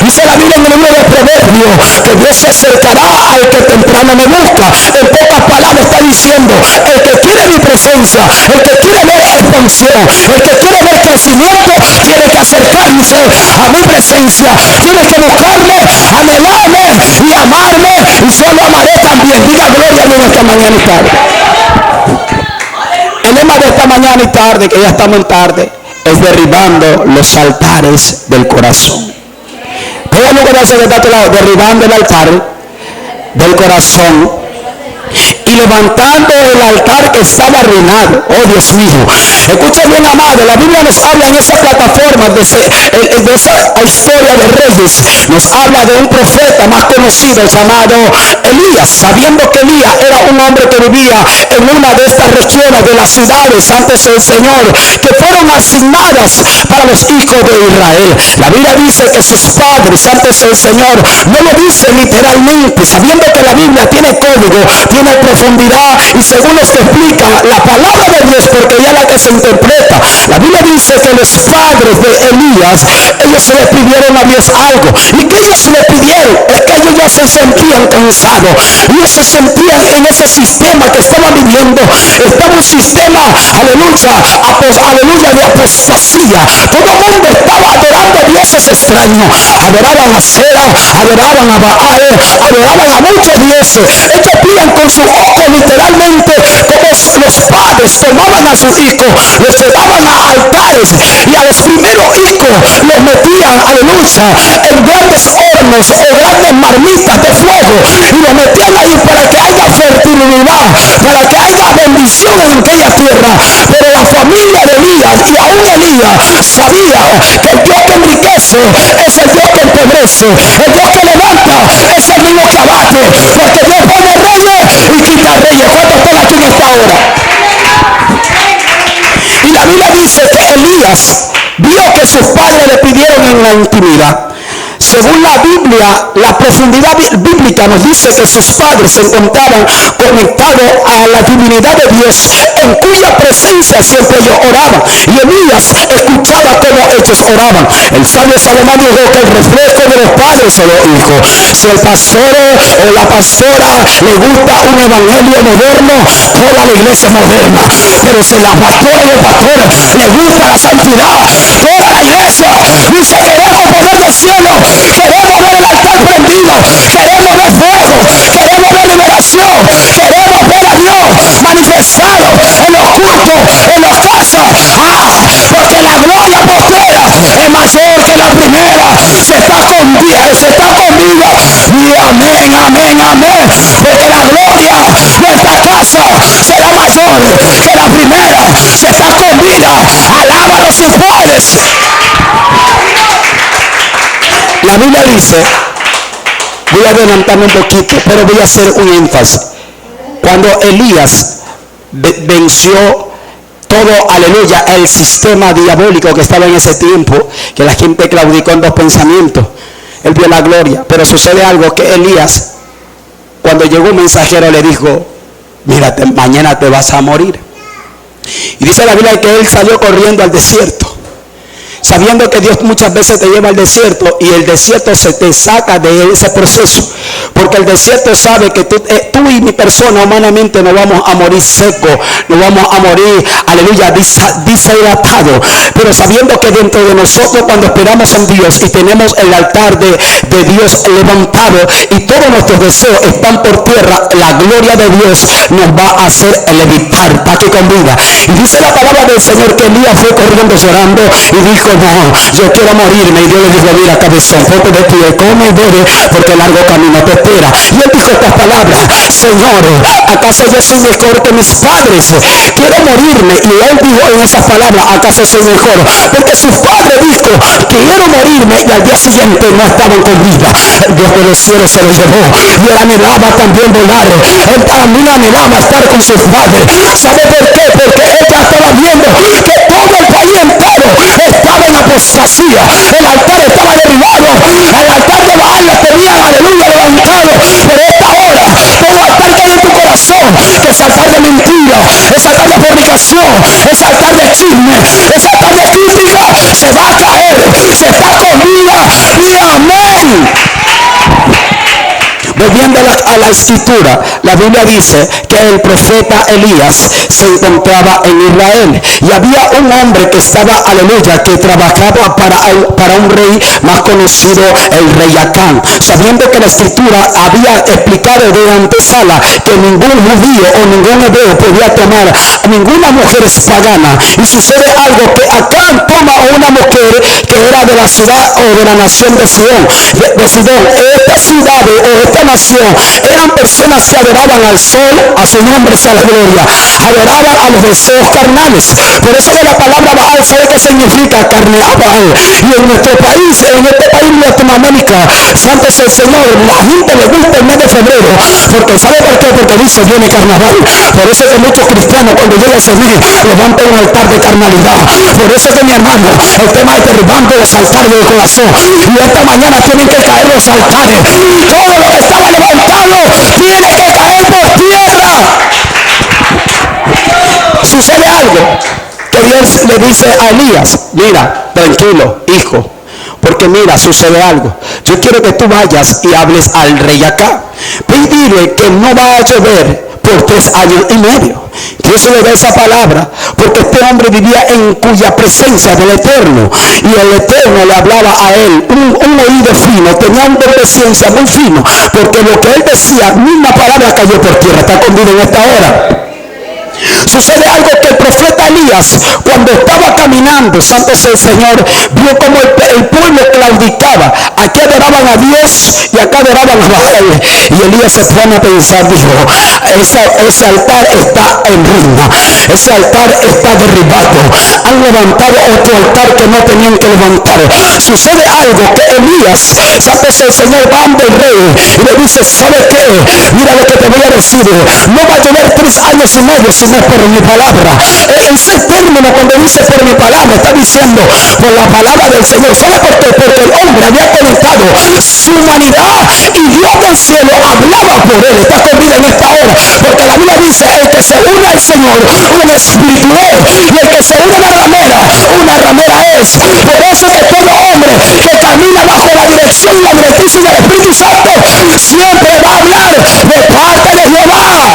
Dice la Biblia en el libro de Proverbios que Dios se acercará al que temprano me busca. En pocas palabras está diciendo, el que quiere mi presencia, el que quiere ver expansión, el que quiere ver crecimiento, tiene que acercarse a mi presencia, tiene que buscarme, anhelarme y amarme, y yo lo amaré también. Diga gloria a Dios esta mañana y tarde. El lema de esta mañana y tarde, que ya estamos en tarde, es derribando los altares del corazón. Todo lo que hace de este lado, derribando el altar del corazón y levantando el altar que estaba arruinado. Oh Dios mío, escucha bien, amado, la Biblia nos habla en esa plataforma de esa historia de Reyes, nos habla de un profeta más conocido llamado Elías, sabiendo que Elías era un hombre que vivía en una de estas regiones de las ciudades antes del Señor, que fueron asignadas para los hijos de Israel. La Biblia dice que sus padres antes del Señor, no lo dice literalmente, sabiendo que la Biblia tiene código, tiene profundidad, y según los que explican la palabra de Dios, porque ella es la que se interpreta, la Biblia dice que los padres de Elías, ellos se le pidieron a Dios algo, y que ellos le pidieron es que ellos ya se sentían cansados, ellos se sentían en ese sistema que estaban viviendo. Estaba un sistema, aleluya, de apostasía. Todo el mundo estaba adorando a dioses extraños, adoraban a Sera, adoraban a Baal, adoraban a muchos dioses. Ellos pillan con su ojo literalmente, como los padres tomaban a sus hijos, los llevaban a altares, y a los primeros hijos los metían, aleluya, en grandes hornos o grandes marmitas de fuego, y los metían ahí para que haya fertilidad, para que haya bendición en aquella tierra. Pero la familia de Elías, y aún Elías, sabía que el Dios que enriquece es el Dios que empobrece, el Dios que levanta es el mismo que abate, porque Dios pone reyes y quita reyes. ¿Cuántos están aquí en esta hora? Y la Biblia dice que Elías vio que sus padres le pidieron en la intimidad. Según la Biblia, la profundidad bíblica nos dice que sus padres se encontraban conectados a la divinidad de Dios, en cuya presencia siempre ellos oraban. Y Elías escuchaba cómo ellos oraban. El sabio Salomón dijo que el reflejo de los padres son los hijos. Si el pastor o la pastora le gusta un evangelio moderno, toda la iglesia es moderna. Pero si la pastora y el pastor le gusta la santidad, toda la iglesia dice: queremos poder del cielo, queremos ver el altar prendido, queremos ver fuego, queremos ver liberación, queremos ver a Dios manifestado en los cultos, en las casas. Porque la gloria postrera es mayor que la primera. Se está conmigo. Y amén, amén, amén. Porque la gloria de esta casa será mayor que la primera. Se está conmigo. Alábalo si puedes. La Biblia dice, voy a adelantarme un poquito, pero voy a hacer un énfasis. Cuando Elías venció todo, aleluya, el sistema diabólico que estaba en ese tiempo, que la gente claudicó en dos pensamientos, él vio la gloria. Pero sucede algo, que Elías, cuando llegó un mensajero, le dijo: mírate, mañana te vas a morir. Y dice la Biblia que él salió corriendo al desierto, sabiendo que Dios muchas veces te lleva al desierto, y el desierto se te saca de ese proceso, porque el desierto sabe que tú y mi persona humanamente no vamos a morir seco, no vamos a morir, aleluya, deshidratado, pero sabiendo que dentro de nosotros, cuando esperamos en Dios y tenemos el altar de Dios levantado y todos nuestros deseos están por tierra, la gloria de Dios nos va a hacer levitar, para que con vida. Y dice la palabra del Señor que Elías fue corriendo llorando y dijo: no, yo quiero morirme. Y Dios le dijo: mira, cabezón, ponte de pie, come y bebe, porque largo camino te espera. Y él dijo estas palabras: Señor, ¿acaso yo soy mejor que mis padres? Quiero morirme. Y él dijo en esas palabras: ¿acaso soy mejor? Porque su padre dijo: quiero morirme, y al día siguiente no estaban con vida. El Dios de los cielos se lo llevó, y él anhelaba también volar. Él también anhelaba estar con sus padres. ¿Sabe por qué? Porque él ya estaba viendo que todo el país entero estaba en apostasía. El altar estaba derribado, el altar de Baal lo tenían, aleluya, levantado. Pero esta hora, todo altar que hay en tu corazón, que es altar de mentira, es altar de fornicación, es altar de chisme, es altar de crítica, se va a caer. Se está con vida. Y amén. amén. Volviendo a la escritura, la Biblia dice que el profeta Elías se encontraba en Israel y había un hombre que estaba, aleluya, que trabajaba para un rey más conocido, el rey Acán, sabiendo que la escritura había explicado de antesala que ningún judío o ningún hebreo podía tomar a ninguna mujer pagana. Y sucede algo, que Acán toma a una mujer que era de la ciudad o de la nación de Sidón. Esta ciudad o esta nación eran personas que adoraban al sol, a su nombre sea la gloria, adoraban a los deseos carnales. Por eso de la palabra Baal, ¿sabe qué significa? Carne a Baal. Y en nuestro país, en este país de Latinoamérica, santo es el Señor, la gente le gusta el mes de febrero, porque ¿sabe por qué? Porque dice viene carnaval. Por eso es que muchos cristianos cuando llega ese mes levantan un altar de carnalidad. Por eso es que, mi hermano, el tema es derribando los altares del corazón, y esta mañana tienen que caer los altares. Todo lo que estaba levantado tiene que caer por tierra. Sucede algo que Dios le dice a Elías: mira, tranquilo, hijo, porque mira, sucede algo. Yo quiero que tú vayas y hables al rey acá. Ve y dile que no va a llover por 3 años y medio. Dios le da esa palabra porque este hombre vivía en cuya presencia del Eterno, y el Eterno le hablaba a él un oído fino, tenía un don de ciencia muy fino, porque lo que él decía, misma palabra cayó por tierra. Está conmigo en esta hora. Sucede algo, que el profeta Elías, cuando estaba caminando, santo sea el Señor, vio como el pueblo claudicaba. Aquí adoraban a Dios y acá adoraban a Baal. Y Elías se pone a pensar, dijo: ese altar está en ruina, ese altar está derribado, han levantado otro altar que no tenían que levantar. Sucede algo, que Elías, santo sea el Señor, va ante el rey y le dice: ¿sabe qué? Mira lo que te voy a decir, no va a llover 3 años y medio si no es por mi palabra. Ese término, cuando dice por mi palabra, está diciendo por la palabra del Señor. ¿Sabe por qué? Porque el hombre había conectado su humanidad y Dios del cielo hablaba por él. Está conmigo en esta hora, porque la Biblia dice: el que se une al Señor, un espíritu es, y el que se une a una ramera es. Por eso que todo hombre que camina bajo la dirección y la directriz del Espíritu Santo siempre va a hablar de parte de Jehová.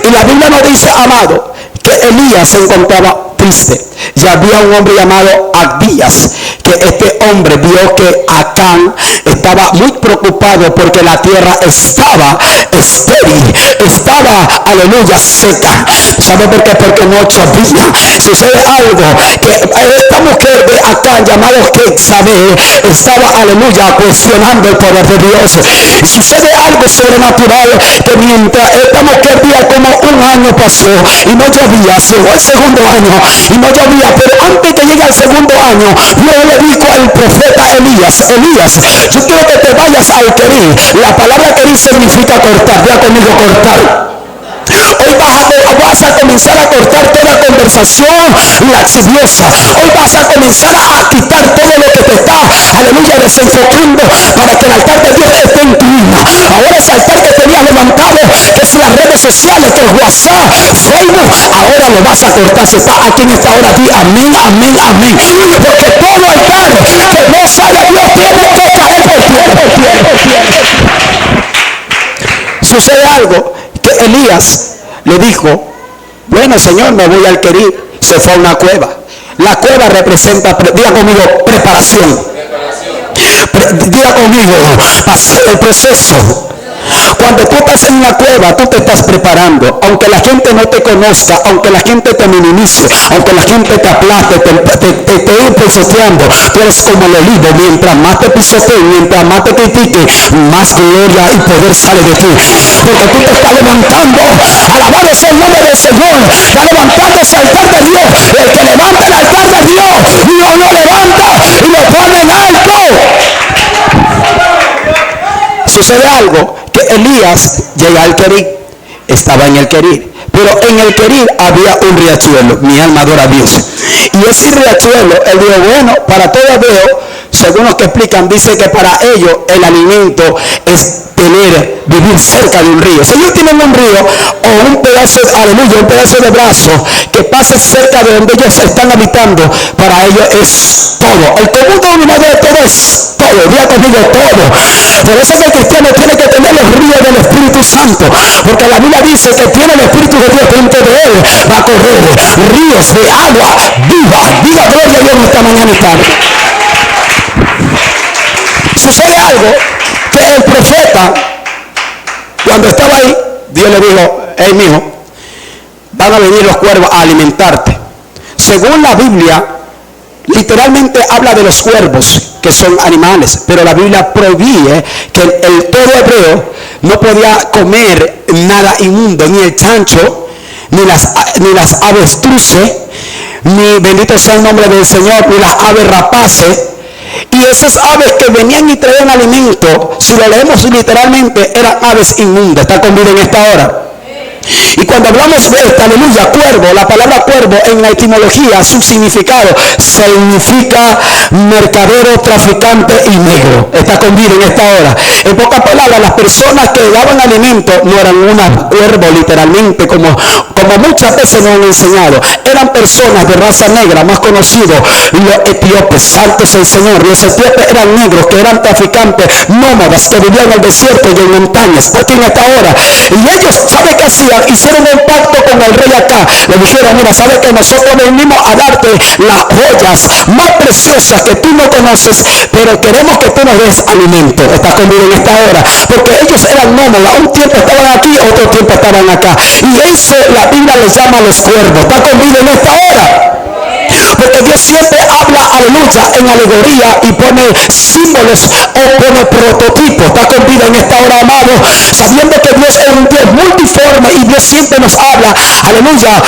Y la Biblia nos dice, amado, que Elías se encontraba triste. Y había un hombre llamado Abdías, que este hombre vio que Acán estaba muy preocupado porque la tierra estaba estéril, estaba, aleluya, seca. ¿Sabe por qué? Porque no llovía. Sucede algo, que esta mujer de Acán, llamado Jezabel, estaba, aleluya, cuestionando el poder de Dios. Y sucede algo sobrenatural, que mientras esta mujer vio como un año pasó y no llovía, llegó el segundo año y no llovía, pero antes que llegue al segundo año, Dios le dijo al profeta Elías: Elías, yo quiero que te vayas al Querí. La palabra Querí significa cortar. Vea conmigo, cortar. Hoy vas a comenzar a cortar toda conversación laxidiosa. Hoy vas a comenzar a quitar todo lo que te está, aleluya, desenfocando, para que el altar de Dios esté en tu vida. Ahora ese altar que tenías levantado, que es las redes sociales, que es WhatsApp, Facebook, ahora lo vas a cortar. Si estás aquí en esta hora, di amén, amén, amén. Porque todo altar que no sale a Dios tiene que caer por tierra. Sucede algo, que Elías le dijo: bueno, Señor, me voy al Querí. Se fue a una cueva. La cueva representa, diga conmigo, preparación. Diga conmigo, pasar el proceso. Cuando tú estás en una cueva, tú te estás preparando. Aunque la gente no te conozca, aunque la gente te minimice, aunque la gente te aplaste, te esté pisoteando, tú eres como el olivo. Mientras más te pisoteen, mientras más te critiquen, más gloria y poder sale de ti. Porque tú te estás levantando. Alabado sea el nombre del Señor. Está levantando ese altar de Dios. El que levanta el altar de Dios, Dios lo levanta y lo pone en alto. Sucede algo, que Elías llega al Querí. Estaba en el Querí, pero en el Querí había un riachuelo. Mi alma adora a Dios. Y ese riachuelo, él dijo: bueno, para todo veo, según los que explican, dice que para ellos el alimento es vivir cerca de un río. Si ellos tienen un río o un pedazo, aleluya, un pedazo de brazo que pase cerca de donde ellos están habitando, para ellos es todo. El común denominador de todo es todo. Diga conmigo, todo. Por eso que el cristiano tiene que tener los ríos del Espíritu Santo, porque la Biblia dice que tiene el Espíritu de Dios dentro de él, va a correr ríos de agua viva. Diga gloria a Dios esta mañana y tarde. Sucede algo que el profeta, cuando estaba ahí, Dios le dijo: hey, mijo, van a venir los cuervos a alimentarte. Según la Biblia, literalmente habla de los cuervos, que son animales, pero la Biblia prohíbe que el todo hebreo no podía comer nada inmundo, ni el chancho, ni las avestruces, ni, bendito sea el nombre del Señor, ni las aves rapaces. Y esas aves que venían y traían alimento, si lo leemos literalmente, eran aves inmundas. ¿Está conmigo en esta hora? Y cuando hablamos de esta, aleluya, cuervo, la palabra cuervo en la etimología, su significado significa mercadero, traficante y negro. Está conmigo en esta hora. En pocas palabras, las personas que daban alimento no eran unos cuervos literalmente, como muchas veces nos han enseñado. Eran personas de raza negra, más conocidos los etíopes. Santos el Señor. Los etíopes eran negros, que eran traficantes, nómadas, que vivían en el desierto y en montañas. Porque en esta hora, y ellos, ¿sabe qué hacían? Hicieron un pacto con el rey acá. Le dijeron: mira, sabes que nosotros venimos a darte las joyas más preciosas que tú no conoces, pero queremos que tú nos des alimento. Estás conmigo en esta hora, porque ellos eran nómadas. Un tiempo estaban aquí, otro tiempo estaban acá, y eso la Biblia les llama los cuervos. ¿Estás conmigo en esta hora? Porque Dios siempre habla, aleluya, en alegoría y pone símbolos o pone prototipos. Está con vida en esta hora, amado, sabiendo que Dios es un Dios multiforme y Dios siempre nos habla, aleluya,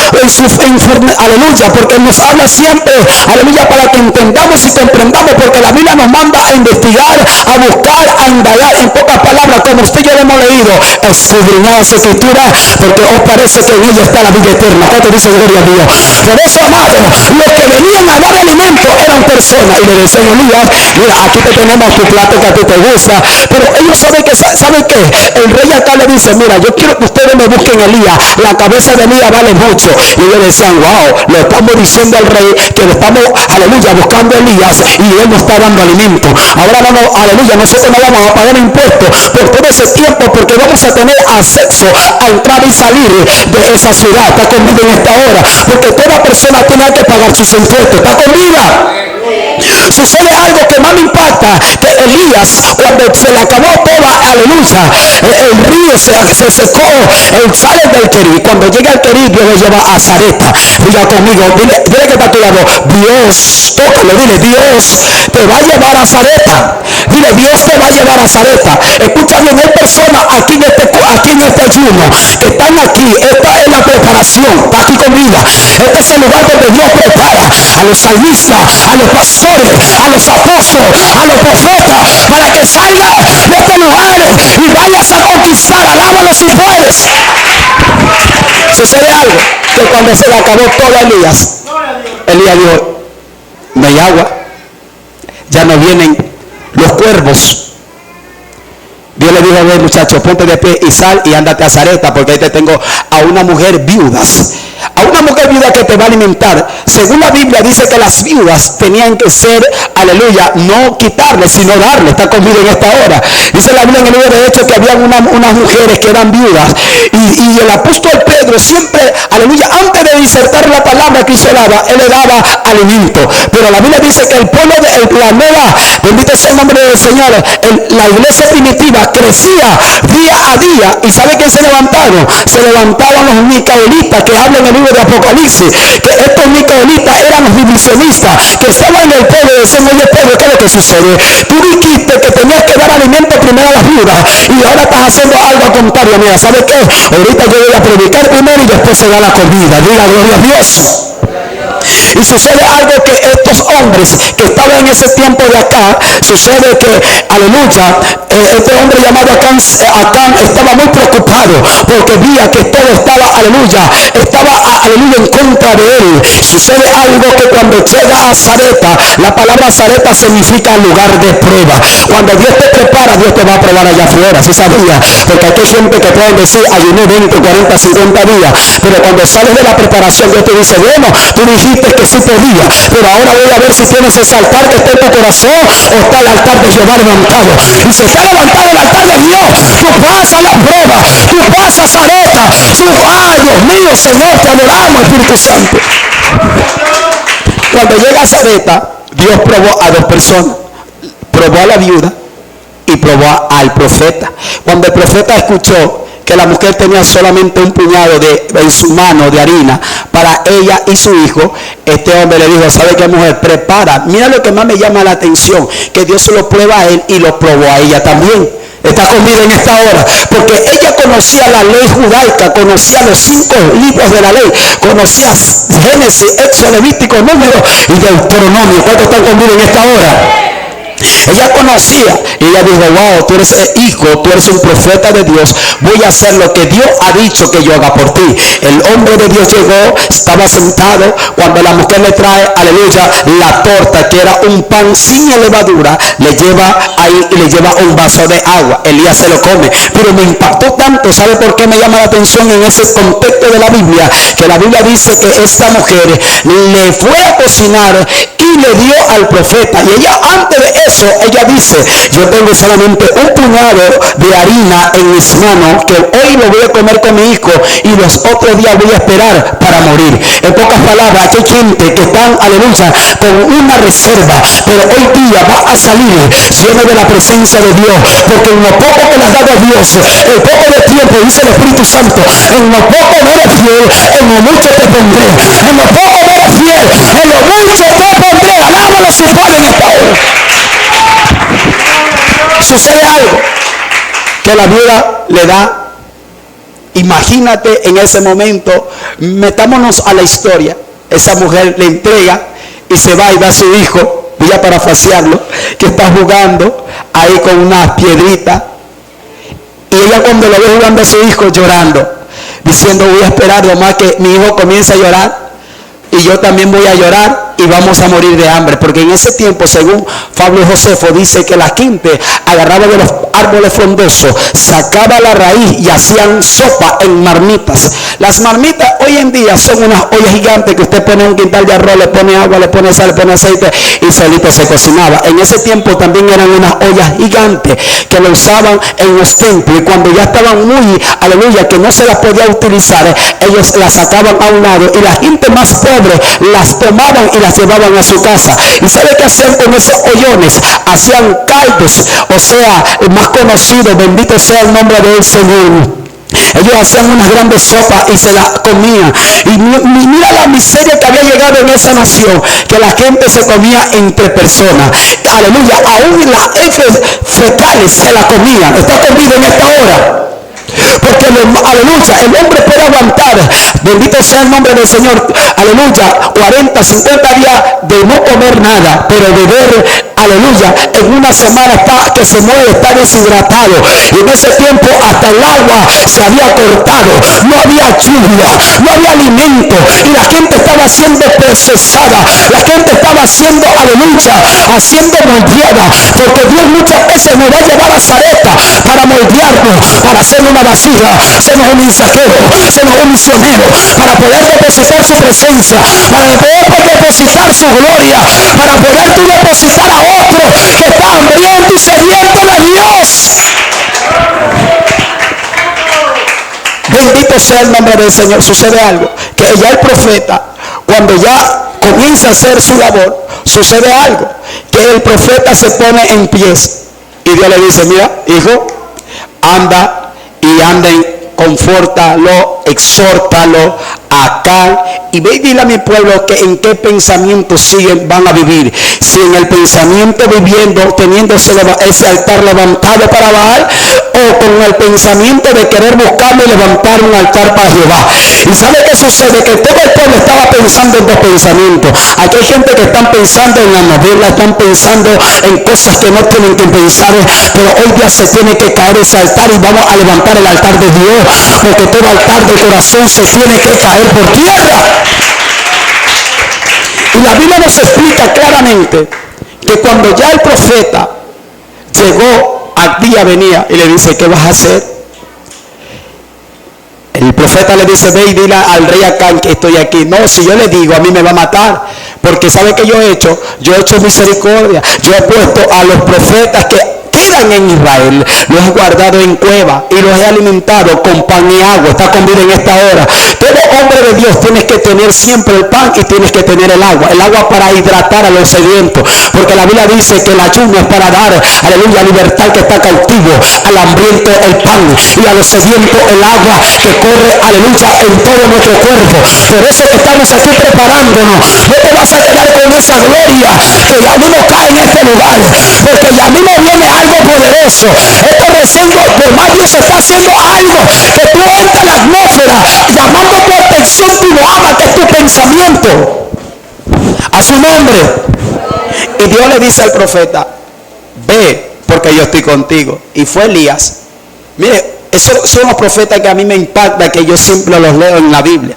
aleluya, porque nos habla siempre, aleluya, para que entendamos y comprendamos, porque la Biblia nos manda a investigar, a buscar, a indagar. En pocas palabras, como usted y yo lo hemos leído, escudriñar las escrituras, porque os parece que en ella está la vida eterna. ¿Cuánto dice gloria a Dios? Por eso, amado, los que venían a dar alimento eran personas, y le decían: Elías, mira, aquí te tenemos tu plato que a ti te gusta. Pero ellos saben que el rey acá le dice: mira, yo quiero que ustedes me busquen a Elías, la cabeza de Elías vale mucho. Y ellos decían: wow, le estamos diciendo al rey que le estamos, aleluya, buscando a Elías y él nos está dando alimento. Ahora vamos, aleluya, nosotros no vamos a pagar impuestos por todo ese tiempo, porque vamos a tener acceso a entrar y salir de esa ciudad. Está conmigo en esta hora, porque toda persona tiene que pagar sus impuestos. ¿Está conmigo? Sucede algo que más me impacta, que Elías, cuando se le acabó toda, aleluya, el río se secó, él sale del Querí. Cuando llega al Querí, Dios lo lleva a Zareta. Diga conmigo, dile que está a tu lado: Dios, tócalo, dile: Dios te va a llevar a Zareta. Dile: Dios te va a llevar a Zareta. Escucha bien, hay personas aquí en este ayuno que están aquí. Esta es la preparación. Está aquí conmigo. Este es el lugar donde Dios prepara a los salmistas, a los pastores, a los apóstoles, a los profetas, para que salgan de este lugar y vayas a conquistar. Alábalo si puedes. Sucede algo, que cuando se le acabó todo a Elías dijo: no hay agua, ya no vienen los cuervos. Dios le dijo: a ver, muchacho, ponte de pie y sal y ándate a Zareta, porque ahí te tengo a una mujer viudas. A una mujer viuda que te va a alimentar. Según la Biblia dice que las viudas tenían que ser, aleluya, no quitarle, sino darle. Está conmigo en esta hora. Dice la Biblia en el libro de Hechos que había unas mujeres que eran viudas. Y el apóstol Pedro siempre, aleluya, antes de disertar la palabra que se daba, él le daba alimento. Pero la Biblia dice que el pueblo de la nueva, bendito sea el nombre del Señor, la iglesia primitiva crecía día a día. ¿Y sabe quién se levantaron? Se levantaban los micaelitas, que hablan en el libro de Apocalipsis, que estos micaelitas eran los divisionistas que estaban en el pueblo y decían: oye, Pedro, ¿qué es lo que sucede? Tú dijiste que tenías que dar alimento primero a las viudas y ahora estás haciendo algo contrario. Mira, ¿sabes qué? Ahorita yo voy a predicar primero y después se da la comida. Diga gloria a Dios. Y sucede algo que estos hombres que estaban en ese tiempo de acá, sucede que, aleluya, este hombre llamado Acán estaba muy preocupado porque veía que todo estaba, aleluya, en contra de él. Sucede algo que cuando llega a Zareta, la palabra Zareta significa lugar de prueba. Cuando Dios te prepara, Dios te va a probar allá afuera, ¿sí sabía? Porque aquí hay gente que pueden decir, ayuné 20, 40, 50 días, pero cuando sales de la preparación, Dios te dice, bueno, tú dijiste que sí podía, pero ahora voy a ver si tienes ese altar que está en tu corazón o está el altar de Jehová levantado. Y si está levantado el altar de Dios, tú pasas la prueba, tú pasas Zareta, ay Dios mío, Señor, te adoramos, Espíritu Santo. Cuando llega a Zareta, Dios probó a dos personas, probó a la viuda y probó al profeta. Cuando el profeta escuchó que la mujer tenía solamente un puñado en su mano de harina para ella y su hijo, este hombre le dijo, ¿sabe qué, mujer? Prepara. Mira lo que más me llama la atención, que Dios se lo prueba a él y lo probó a ella también. Está conmigo en esta hora, porque ella conocía la ley judaica, conocía los 5 libros de la ley, conocía Génesis, Éxodo, Levítico, Número y Deuteronomio. ¿Cuántos están conmigo en esta hora? Ella conocía y ella dijo, wow, tú eres hijo, tú eres un profeta de Dios, voy a hacer lo que Dios ha dicho que yo haga por ti. El hombre de Dios llegó, estaba sentado, cuando la mujer le trae, aleluya, la torta, que era un pan sin levadura, le lleva ahí y le lleva un vaso de agua. Elías se lo come, pero me impactó tanto. ¿Sabe por qué me llama la atención en ese contexto de la Biblia? Que la Biblia dice que esta mujer le fue a cocinar y le dio al profeta, y ella antes de eso, ella dice, yo tengo solamente un puñado de harina en mis manos que hoy lo voy a comer con mi hijo y los otros días voy a esperar para morir. En pocas palabras, aquí hay gente que están, aleluya, con una reserva, pero hoy día va a salir lleno de la presencia de Dios, porque en lo poco que le has dado a Dios, el poco de tiempo, dice el Espíritu Santo, en lo poco no eres fiel, en lo mucho te pondré. En lo poco no eres fiel, en lo mucho te pondré. Alábalo su Padre en esta hora. Sucede algo que la viuda le da. Imagínate en ese momento, metámonos a la historia. Esa mujer le entrega y se va y da a su hijo, voy a parafrasearlo, que está jugando ahí con unas piedritas. Y ella cuando lo ve jugando a su hijo llorando, diciendo, voy a esperar nomás que mi hijo comience a llorar y yo también voy a llorar y vamos a morir de hambre. Porque en ese tiempo, según Pablo Josefo, dice que la gente agarraba de los árboles frondosos, sacaba la raíz y hacían sopa en marmitas. Las marmitas hoy en día son unas ollas gigantes que usted pone un quintal de arroz, le pone agua, le pone sal, le pone aceite y solito se cocinaba. En ese tiempo también eran unas ollas gigantes que lo usaban en los templos, y cuando ya estaban muy, aleluya, que no se las podía utilizar, ellos las sacaban a un lado y la gente más pobre las tomaban y las llevaban a su casa. ¿Y sabe qué hacían con esos ollones? Hacían caldos, o sea, el más conocido, bendito sea el nombre del Señor. Ellos hacían unas grandes sopas y se las comían. Y mira la miseria que había llegado en esa nación, que la gente se comía entre personas. Aleluya, aún las heces fecales se la comían. ¿Está conmigo en esta hora? Porque aleluya, el hombre puede aguantar, bendito sea el nombre del Señor, aleluya, 40, 50 días de no comer nada, pero beber, aleluya, en una semana está que se mueve, está deshidratado. Y en ese tiempo hasta el agua se había cortado, no había lluvia, no había alimento, y la gente estaba siendo procesada, la gente estaba siendo, aleluya, haciendo moldeada, porque Dios muchas veces nos va a llevar a Zareta para moldearnos, para hacer una vasija, sernos un mensajero, sernos un misionero, para poder depositar su presencia, para poder depositar su gloria, para poder tú depositar a otro que está hambriento y sediento de Dios. Bendito sea el nombre del Señor. Sucede algo, que ya el profeta, cuando ya comienza a hacer su labor, sucede algo, que el profeta se pone en pies y Dios le dice, mira, hijo, anda y anden, confórtalo, exhórtalo acá y ve y dile a mi pueblo que en qué pensamiento siguen, van a vivir. Si en el pensamiento viviendo, teniendo ese altar levantado para Baal, o con el pensamiento de querer buscarlo y levantar un altar para Jehová. ¿Y sabe qué sucede? Que todo el pueblo estaba pensando en dos pensamientos. Aquí hay gente que están pensando en la novela, están pensando en cosas que no tienen que pensar, pero hoy día se tiene que caer ese altar y vamos a levantar el altar de Dios, porque todo altar del corazón se tiene que caer por tierra. Y la Biblia nos explica claramente que cuando ya el profeta llegó, Abdías venía y le dice, ¿qué vas a hacer? El profeta le dice, ve y dile al rey Acán que estoy aquí. No, si yo le digo, a mí me va a matar. Porque ¿sabe qué yo he hecho? Yo he hecho misericordia. Yo he puesto a los profetas que quedan en Israel, los he guardado en cueva y los he alimentado con pan y agua. Está con vida en esta hora. Todo hombre de Dios tienes que tener siempre el pan y tienes que tener el agua para hidratar a los sedientos, porque la Biblia dice que el ayuno es para dar, aleluya, libertad al que está cautivo, al hambriento el pan y a los sedientos el agua que corre, aleluya, en todo nuestro cuerpo. Por eso estamos aquí preparándonos. No te vas a quedar con esa gloria que ya mismo cae en este lugar, porque ya mismo viene algo poderoso. Esto recién, por más Dios está haciendo algo, que tú entras en la atmósfera llamando tu atención, tú lo amas, que es tu pensamiento a su nombre. Y Dios le dice al profeta, ve porque yo estoy contigo. Y fue Elías. Mire, esos son los profetas que a mí me impacta, que yo siempre los leo en la Biblia.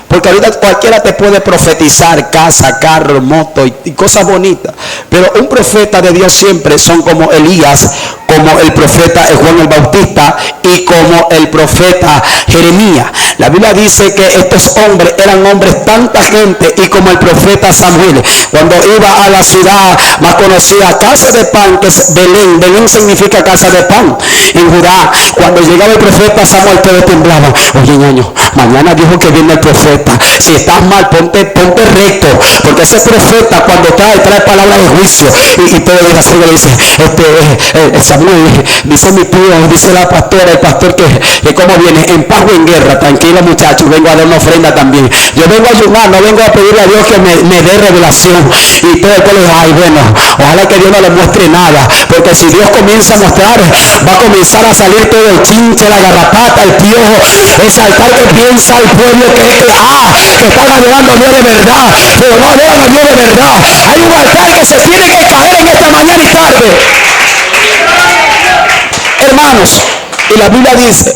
Porque ahorita cualquiera te puede profetizar casa, carro, moto y cosas bonitas. Pero un profeta de Dios siempre son como Elías, como el profeta Juan el Bautista y como el profeta Jeremías. La Biblia dice que estos hombres eran hombres tanta gente, y como el profeta Samuel, cuando iba a la ciudad más conocida, casa de pan, que es Belén. Belén significa casa de pan en Judá. Cuando llegaba el profeta Samuel, todos temblaban. Oye, ñaño, mañana dijo que viene el profeta. Si estás mal, ponte recto, porque ese profeta cuando trae palabras de juicio, y todo el así le dice, Samuel, dice mi tío, dice la pastora, el pastor, que como viene, en paz o en guerra. Tranquilo, muchachos, vengo a dar una ofrenda también. Yo vengo a ayudar, no vengo a pedirle a Dios que me dé revelación. Y todo el pueblo dice, ay, bueno, ojalá que Dios no le muestre nada, porque si Dios comienza a mostrar, va a comenzar a salir todo el chinche, la garrapata, el piojo, ese altar que piensa el pueblo que están adorando a Dios de verdad, pero no adoran a Dios de verdad. Hay un altar que se tiene que caer en esta mañana y tarde, hermanos. Y la Biblia dice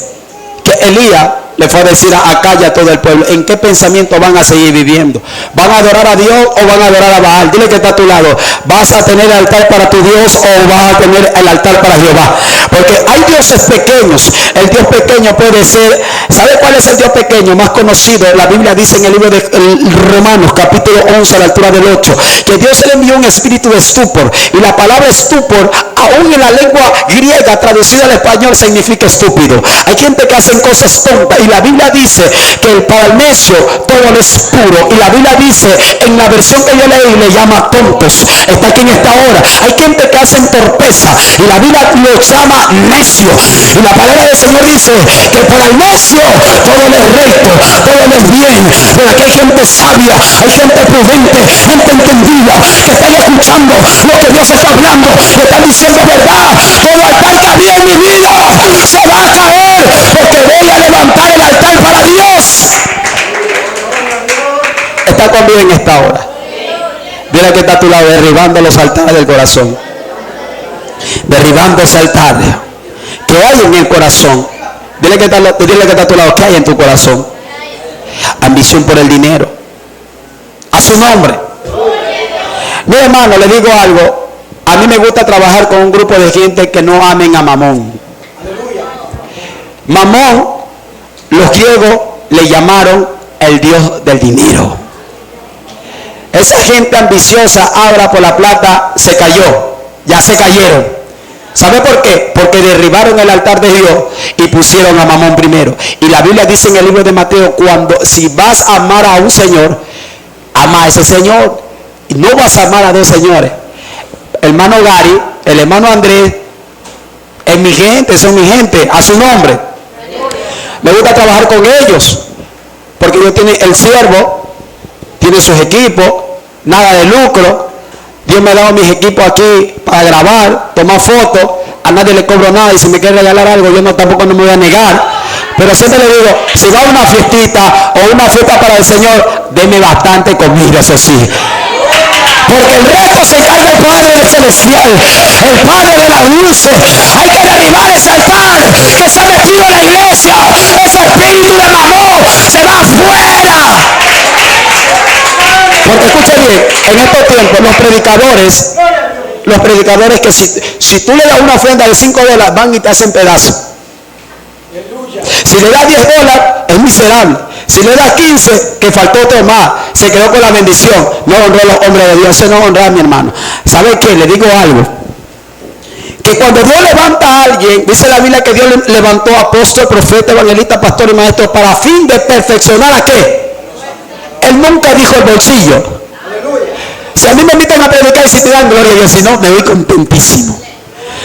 que Elías le fue a decir a Acán y a todo el pueblo, ¿en qué pensamiento van a seguir viviendo? ¿Van a adorar a Dios o van a adorar a Baal? Dile que está a tu lado, ¿vas a tener el altar para tu Dios o vas a tener el altar para Jehová? Porque hay dioses pequeños. El Dios pequeño puede ser, ¿sabe cuál es el Dios pequeño más conocido? La Biblia dice en el libro de Romanos capítulo 11 a la altura del 8, que Dios le envió un espíritu de estupor, y la palabra estupor, aún en la lengua griega traducida al español, significa estúpido. Hay gente que hacen cosas tontas, y la Biblia dice que para el necio todo es puro, y la Biblia dice, en la versión que yo leí, le llama tontos. Está aquí en esta hora. Hay gente que hacen torpeza y la Biblia lo llama necio, y la palabra del Señor dice que para el necio todo es recto, todo es bien. Pero aquí hay gente sabia, hay gente prudente, gente entendida, que están escuchando lo que Dios está hablando, que están diciendo verdad. Todo altar que había en mi vida se va a caer, porque voy a levantar el altar para Dios. Está conmigo en esta hora. Dile que está a tu lado, derribando los altares del corazón, derribando ese altar que hay en el corazón. Dile que está a tu lado, ¿qué hay en tu corazón? Ambición por el dinero, a su nombre. Mi hermano, le digo algo, a mí me gusta trabajar con un grupo de gente que no amen a Mamón. Mamón, los griegos le llamaron el dios del dinero. Esa gente ambiciosa, ahora por la plata, se cayó, ya se cayeron. ¿Sabe por qué? Porque derribaron el altar de Dios y pusieron a Mamón primero. Y la Biblia dice en el libro de Mateo, si vas a amar a un señor, ama a ese señor. Y no vas a amar a dos señores. Hermano Gary, el hermano Andrés, es mi gente, son mi gente, a su nombre. Me gusta trabajar con ellos, porque ellos tienen el siervo, tiene sus equipos, nada de lucro. Dios me ha dado mis equipos aquí para grabar, tomar fotos, a nadie le cobro nada, y si me quiere regalar algo, yo tampoco no me voy a negar. Pero siempre le digo, si va a una fiestita o una fiesta para el Señor, deme bastante comida, eso sí. Porque el resto se encarga el Padre Celestial, el Padre de las luces. Hay que derribar ese altar que se ha metido en la iglesia. Ese espíritu de mamón se va afuera. Porque escuche bien, en estos tiempos los predicadores que si tú le das una ofrenda de $5, van y te hacen pedazos. Si le das $10, es miserable. Si le das 15, que faltó otro más, se quedó con la bendición, no honró a los hombres de Dios. Eso no honra a mi hermano. ¿Sabe qué? Le digo algo, que cuando Dios levanta a alguien, dice la Biblia que Dios levantó apóstol, profeta, evangelista, pastor y maestro para fin de perfeccionar ¿a qué? Él nunca dijo el bolsillo. Si a mí me invitan a predicar y si te dan gloria, yo si no, me voy contentísimo.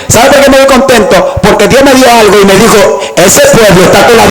¿Sabe por qué me voy contento? Porque Dios me dio algo y me dijo, ese pueblo está con la